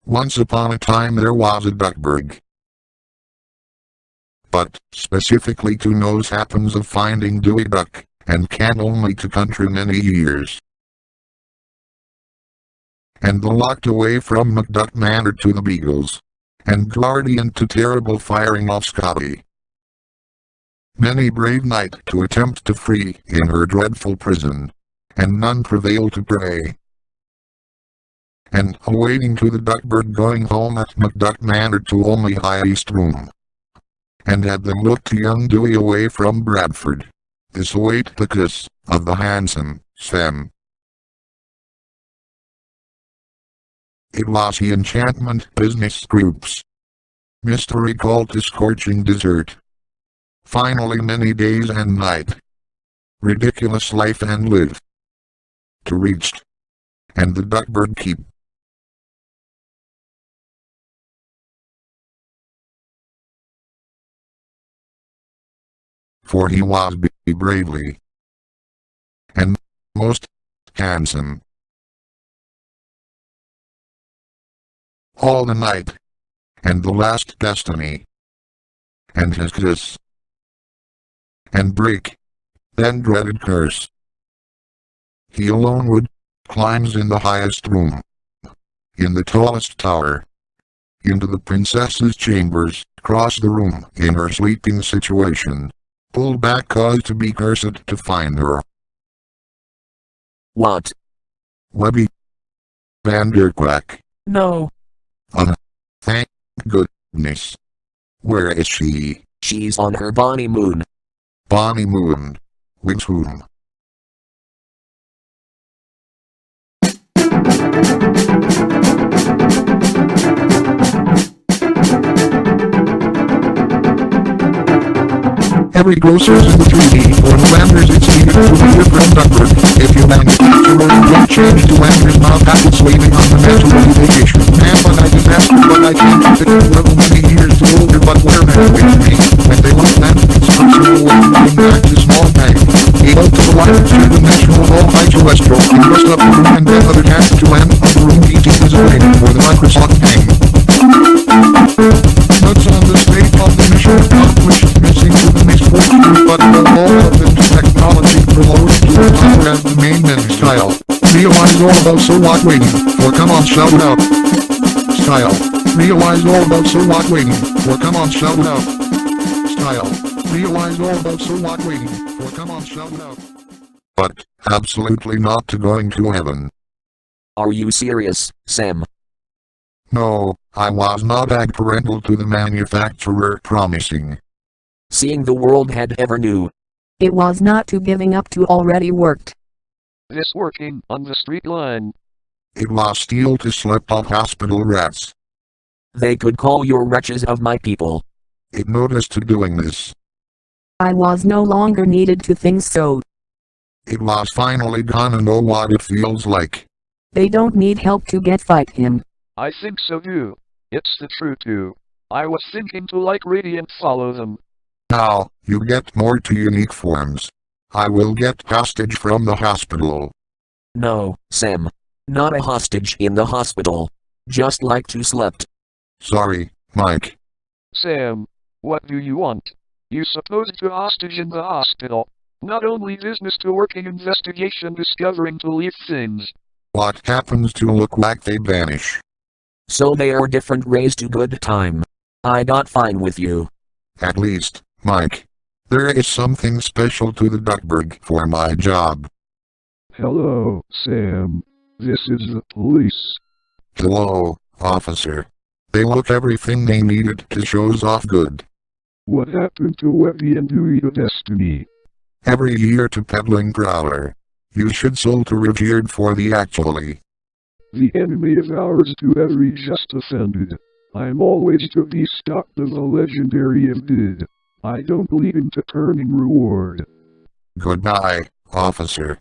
Once upon a time there was a Duckburg. But, specifically to knows happens of finding Dewey Duck, and can only to country many years. And the locked away from McDuck Manor to the Beagles, and guardian to terrible firing of Scotty. Many brave knight to attempt to free in her dreadful prison, and none prevail to pray. And awaiting to the Duckburg going home at McDuck Manor to only high east room. And had them look to young Dewey away from Bradford. This await the kiss of the handsome Sam. It was the enchantment business groups. Mystery called to scorching desert. Finally many days and night. Ridiculous life and live. To reached. And the Duckburg keep. For he was bravely. And most handsome. All the night. And the last destiny. And his kiss. And break. Then dreaded curse. He alone would, climbs in the highest room. In the tallest tower. Into the princess's chambers, cross the room in her sleeping situation. Pull back cause to be cursed to find her. What? Webby. Vanderquack. No. Thank goodness. Where is she? She's on her bonny moon. Bonny moon. Wings whom? Every grocer's in the 3D for the Landers it's needed to be here from Duckburg. If you manufacture or you don't change to Landers now packets waiting on the man to ready vacation. Man, but I disaster, but I can't keep it level many years too older, but where man with me? When they look then, it's functional way moving back to small bag. He out to the line to the National Hall high to Westro. He rust up the room and then other half to land of the room eating is waiting for the Microsoft hang. Nuts on the state of the mission accomplished, missing to the misfortune, but the whole of the technology promoted to the power as the main menu style. Realize all about so what waiting, for come on shout it out. Style. Realize all about so what waiting, for come on shout it out. Style. Realize all about so what waiting, for come on shout it out. But, absolutely not to going to heaven. Are you serious, Sam? No, I was not ag parental to the manufacturer promising. Seeing the world had ever knew. It was not to giving up to already worked. This working on the street line. It was steal to slip of hospital rats. They could call your wretches of my people. It noticed to doing this. I was no longer needed to think so. It was finally gonna know what it feels like. They don't need help to get fight him. I think so too. It's the truth too. I was thinking to like Radiant follow them. Now, you get more to unique forms. I will get hostage from the hospital. No, Sam. Not a hostage in the hospital. Just like to slept. Sorry, Mike. Sam, what do you want? You supposed to hostage in the hospital. Not only business to working investigation discovering to leave things. What happens to look like they vanish? So they are different ways to good time. I got fine with you. At least, Mike. There is something special to the Duckburg for my job. Hello, Sam. This is the police. Hello, officer. They look everything they needed to shows off good. What happened to Webby and Dewey to Destiny? Every year to peddling prowler. You should sold to revered for the actually. The enemy of ours to every just offended. I'm always to be stopped of a legendary of did. I don't believe in turning reward. Goodbye, officer.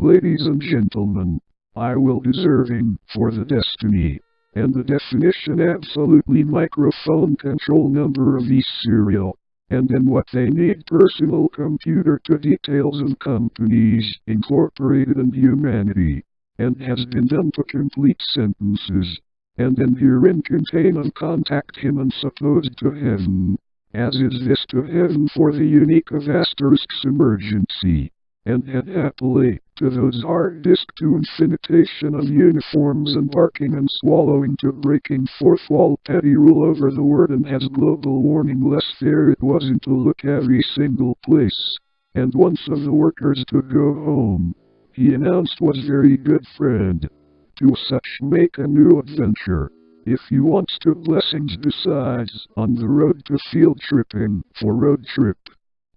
Ladies and gentlemen, I will deserving for the destiny, and the definition absolutely microphone control number of each serial, and then what they need personal computer to details of companies incorporated in humanity, and has been done to complete sentences, and then herein contain and contact him and supposed to heaven, as is this to heaven for the unique of asterisks emergency, and head happily to those hard disk to infinitation of uniforms embarking and swallowing to breaking fourth wall petty rule over the word and has global warning less fair it wasn't to look every single place, and once of the workers to go home, he announced was very good friend, to such make a new adventure. If you want to blessings besides, on the road to field tripping, for road trip.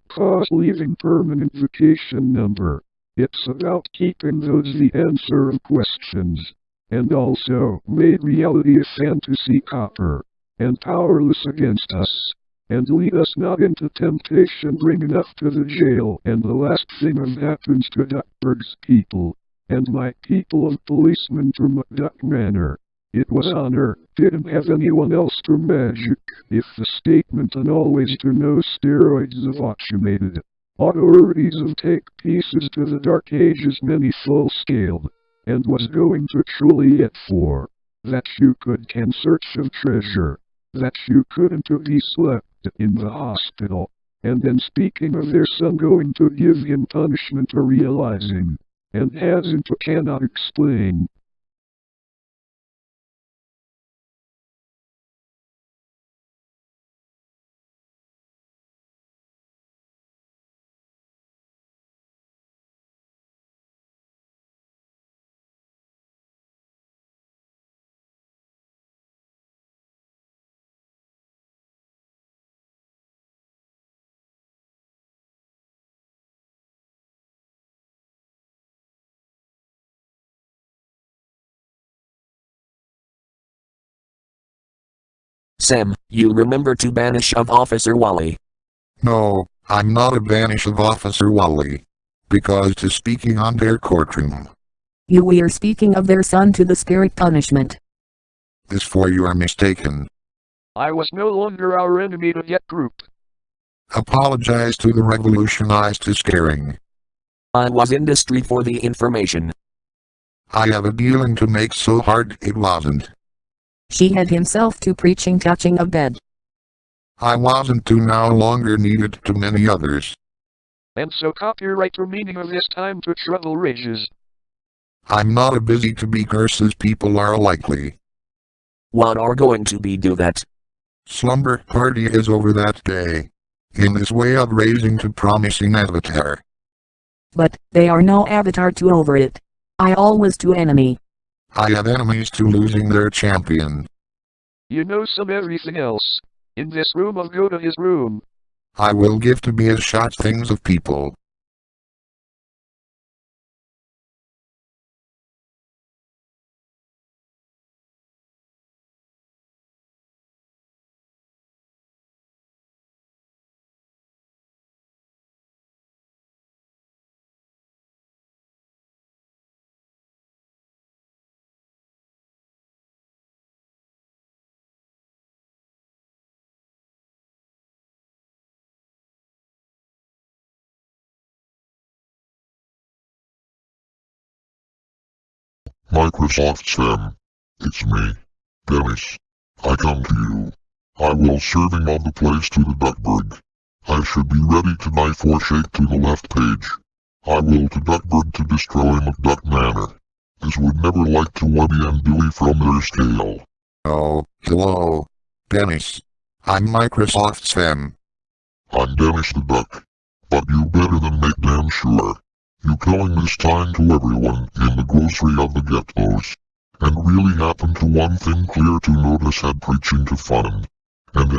Cause leaving permanent vacation number. It's about keeping those the answer of questions. And also, made reality a fantasy copper. And powerless against us. And lead us not into temptation bring enough to the jail. And the last thing of happens to Duckburg's people. And my people of policemen to McDuck Manor. It was honor, didn't have anyone else to magic, if the statement and always to no steroids of automated. Authorities of take pieces to the dark ages many full-scaled, and was going to truly yet for, that you could can search of treasure, that you couldn't to be slept in the hospital, and then speaking of their son going to give him punishment or realizing, and hasn't or cannot explain. Sam, you remember to banish of Officer Wally. No, I'm not a banish of Officer Wally. Because to speaking on their courtroom. We are speaking of their son to the spirit punishment. This for you are mistaken. I was no longer our enemy to yet group. Apologize to the revolutionized to scaring. I was industry for the information. I have a dealing to make so hard it wasn't. She had himself to preaching touching of bed. I wasn't to now longer needed to many others. And so copyright the meaning of this time to trouble rages. I'm not a busy to be curses people are likely. What are going to be do that? Slumber party is over that day. In this way of raising to promising avatar. But, they are no avatar to over it. I always to enemy. I have enemies to losing their champion. You know some everything else. In this room I'll go to his room. I will give to be as shot things of people. Microsoft Sam. It's me, Dennis. I come to you. I will serving on the place to the Duckburg. I should be ready tonight for shake to the left page. I will to Duckburg to destroy McDuck Manor. This would never like to Webby and Billy from their scale. Oh, hello. Dennis. I'm Microsoft Sam. I'm Dennis the Duck. But you better than make damn sure. You calling this time to everyone in the grocery of the ghettos. And really happened to one thing clear to notice had preaching to fun. And